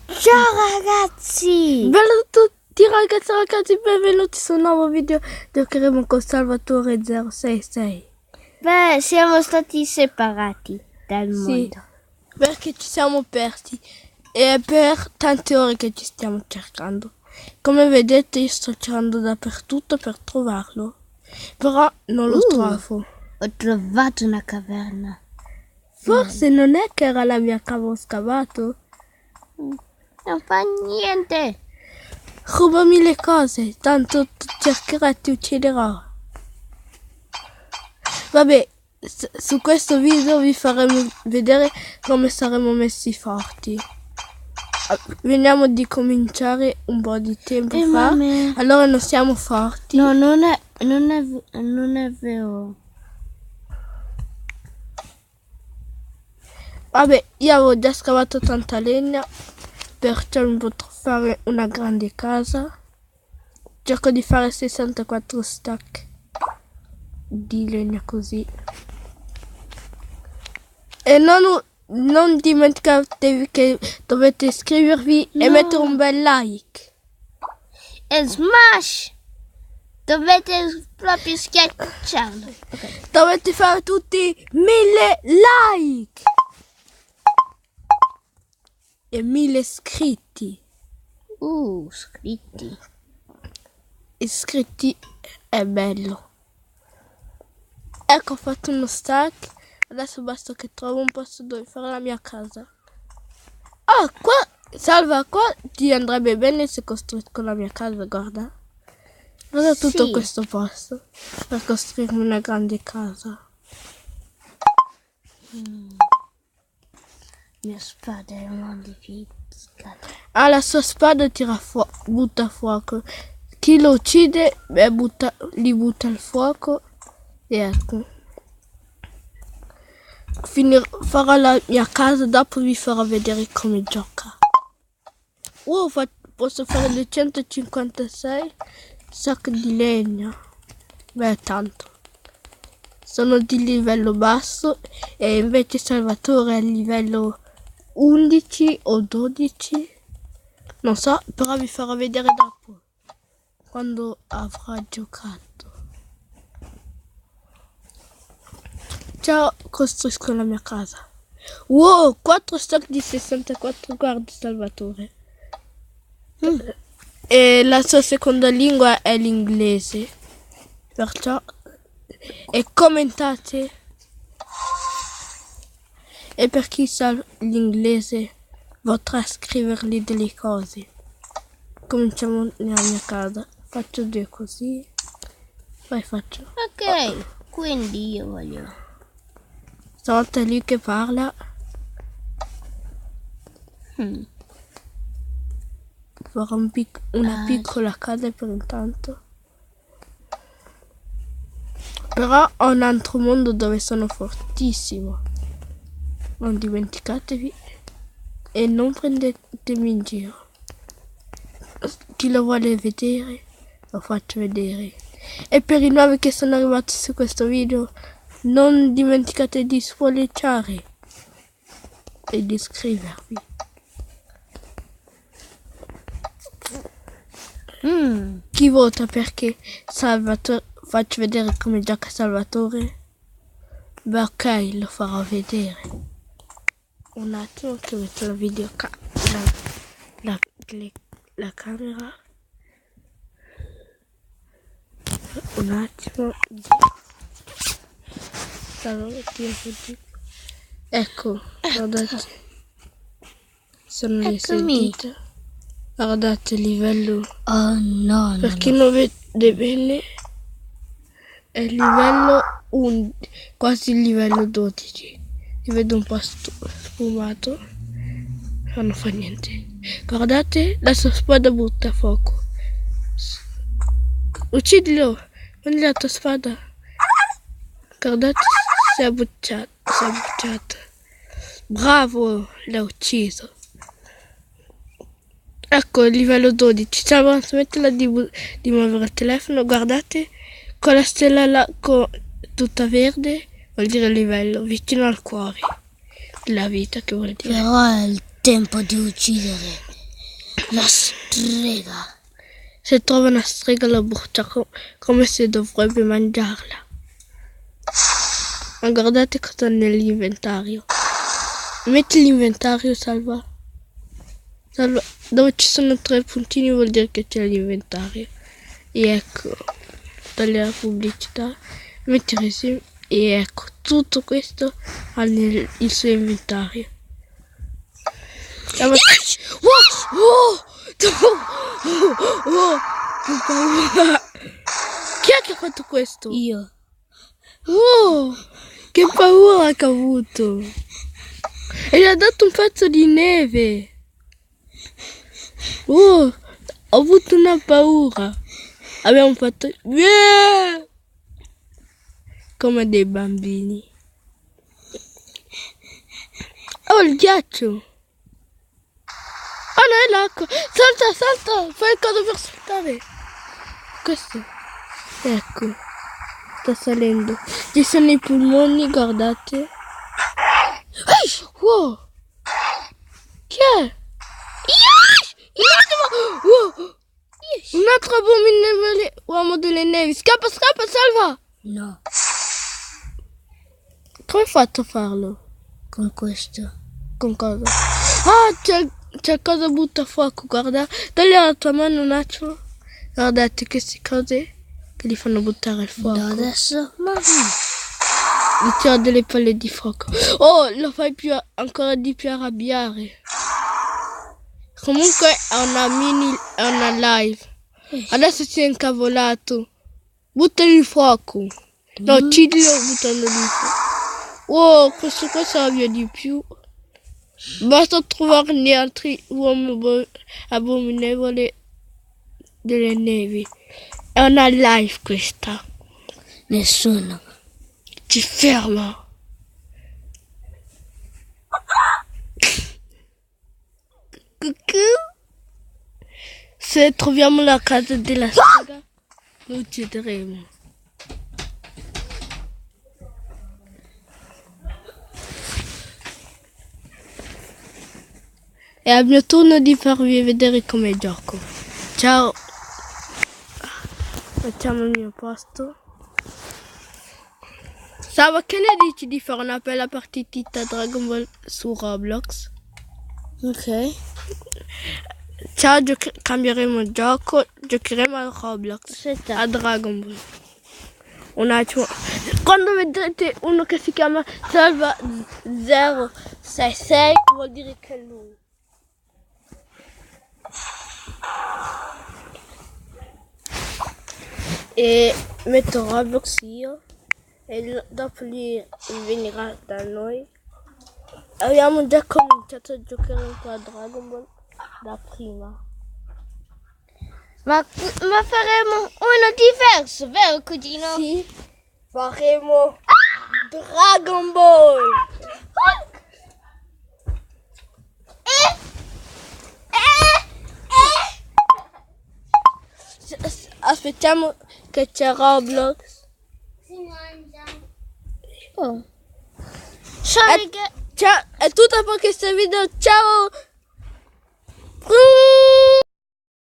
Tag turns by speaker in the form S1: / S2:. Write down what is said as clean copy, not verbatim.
S1: Ciao ragazzi!
S2: Bello a tutti ragazzi, benvenuti su un nuovo video. Giocheremo con Salvatore 066.
S1: Beh, siamo stati separati dal mondo.
S2: Perché ci siamo persi e è per tante ore che ci stiamo cercando. Come vedete io sto cercando dappertutto per trovarlo, però non lo trovo.
S1: Ho trovato una caverna.
S2: Forse non è che era la mia cava ho scavato.
S1: Non fa niente.
S2: Rubami le cose, tanto tu cercherai e ti ucciderò. Vabbè, su questo video vi faremo vedere come saremo messi forti. Veniamo di cominciare un po' di tempo fa, allora non siamo forti.
S1: No, non è vero.
S2: Vabbè, io avevo già scavato tanta legna, perciò mi potrò fare una grande casa. Cerco di fare 64 stack di legna così. E non dimenticatevi che dovete iscrivervi e mettere un bel like.
S1: E smash! Dovete proprio schiacciarlo.
S2: Okay. Dovete fare tutti 1000 like e 1000 iscritti.
S1: Iscritti.
S2: Iscritti è bello. Ecco, ho fatto uno stack. Adesso basta che trovo un posto dove fare la mia casa. Ah, qua, Salva, qua ti andrebbe bene se costruisco la mia casa, guarda. Guarda tutto questo posto per costruirmi una grande casa.
S1: Mia spada è una difficile.
S2: Ah, la sua spada butta fuoco. Chi lo uccide, li butta al fuoco. E ecco. Farò la mia casa, dopo vi farò vedere come gioca. Posso fare 256 sacchi di legna. Beh, tanto. Sono di livello basso e invece Salvatore è a livello 11 o 12. Non so, però vi farò vedere dopo, quando avrà giocato. Ciao, costruisco la mia casa. Wow, 4 stack di 64, guarda Salvatore. E la sua seconda lingua è l'inglese. Perciò, e commentate. E per chi sa l'inglese potrà scrivergli delle cose. Cominciamo nella mia casa. Faccio 2 così. Poi faccio.
S1: Ok, quindi io voglio.
S2: Stavolta è lui che parla. Farò una piccola casa per intanto. Però ho un altro mondo dove sono fortissimo. Non dimenticatevi. E non prendetemi in giro. Chi lo vuole vedere, lo faccio vedere. E per i nuovi che sono arrivati su questo video, non dimenticate di spoilerare e di iscrivervi. Chi vota perché Salvatore faccio vedere come gioca Salvatore? Beh, ok, lo farò vedere. Un attimo che metto la camera. Un attimo. Ecco, guardate. Sono le sentite. Guardate il livello.
S1: Oh no.
S2: Per chi non vede bene è livello 1, quasi il livello 12. Ti vedo un po' sfumato. Ma non fa niente. Guardate, la sua spada butta a fuoco. Uccidilo! Prendi la tua spada. Guardate, si è bruciata. Bravo, l'ha ucciso. Ecco il livello 12. Ciao, smettila di muovere il telefono. Guardate, con la stella là, tutta verde, vuol dire livello, vicino al cuore. La vita che vuol dire.
S1: Però è il tempo di uccidere. La strega.
S2: Se trova una strega la brucia come se dovrebbe mangiarla. Ma guardate cosa c'è nell'inventario. Metti l'inventario, Salva. Salva. Dove ci sono 3 puntini vuol dire che c'è l'inventario. E ecco, togli la pubblicità, metti resume e ecco, tutto questo ha il suo inventario. Wow! Oh! Oh! Che paura! Chi è che ha fatto questo?
S1: Io.
S2: Oh! Che paura che ho avuto! E gli ha dato un pezzo di neve! Oh! Ho avuto una paura! Abbiamo fatto... Yeah! Come dei bambini. Oh, il ghiaccio! Oh, no, è l'acqua! Salta, salta! Fai il coso per saltare! Questo. Ecco. Sta salendo. Ci sono i polmoni, guardate. Wow! Chi è? Wow! Un altro abominevole uomo delle nevi. Scappa, scappa, Salva!
S1: No,
S2: Come hai fatto a farlo?
S1: con questo.
S2: Con cosa? Ah, c'è cosa butta fuoco, guarda. Togli la tua mano un attimo. Guardate queste cose che li fanno buttare il fuoco.
S1: Da adesso? Ma
S2: Gli tira delle palle di fuoco. Oh, lo fai ancora di più arrabbiare. Comunque è una live. Adesso si è incavolato. Buttali il fuoco. No, uccidilo buttandogli il fuoco. Oh, questo qua sarà via di più. Basta trovare gli altri uomini abominevoli delle nevi. È una live questa.
S1: nessuno.
S2: Ti ferma. Se troviamo la casa della strega, lo uccideremo. È al mio turno di farvi vedere come gioco. Ciao. Facciamo il mio posto. Salva, che ne dici di fare una bella partitita Dragon Ball su Roblox?
S1: Ok.
S2: Ciao, cambieremo il gioco, giocheremo a Roblox,
S1: Aspetta.
S2: a Dragon Ball. Un attimo. Quando vedrete uno che si chiama Salva 066 vuol dire che è lui. E metto Roblox io e dopo lui venirà da noi. Abbiamo già cominciato a giocare un po' a Dragon Ball da prima.
S1: Ma faremo uno diverso, vero cugino?
S2: Sì, faremo Dragon Ball. Aspettiamo che c'è Roblox.
S1: Oh. Sorry che...
S2: Ciao, è tutto per questo video. Ciao.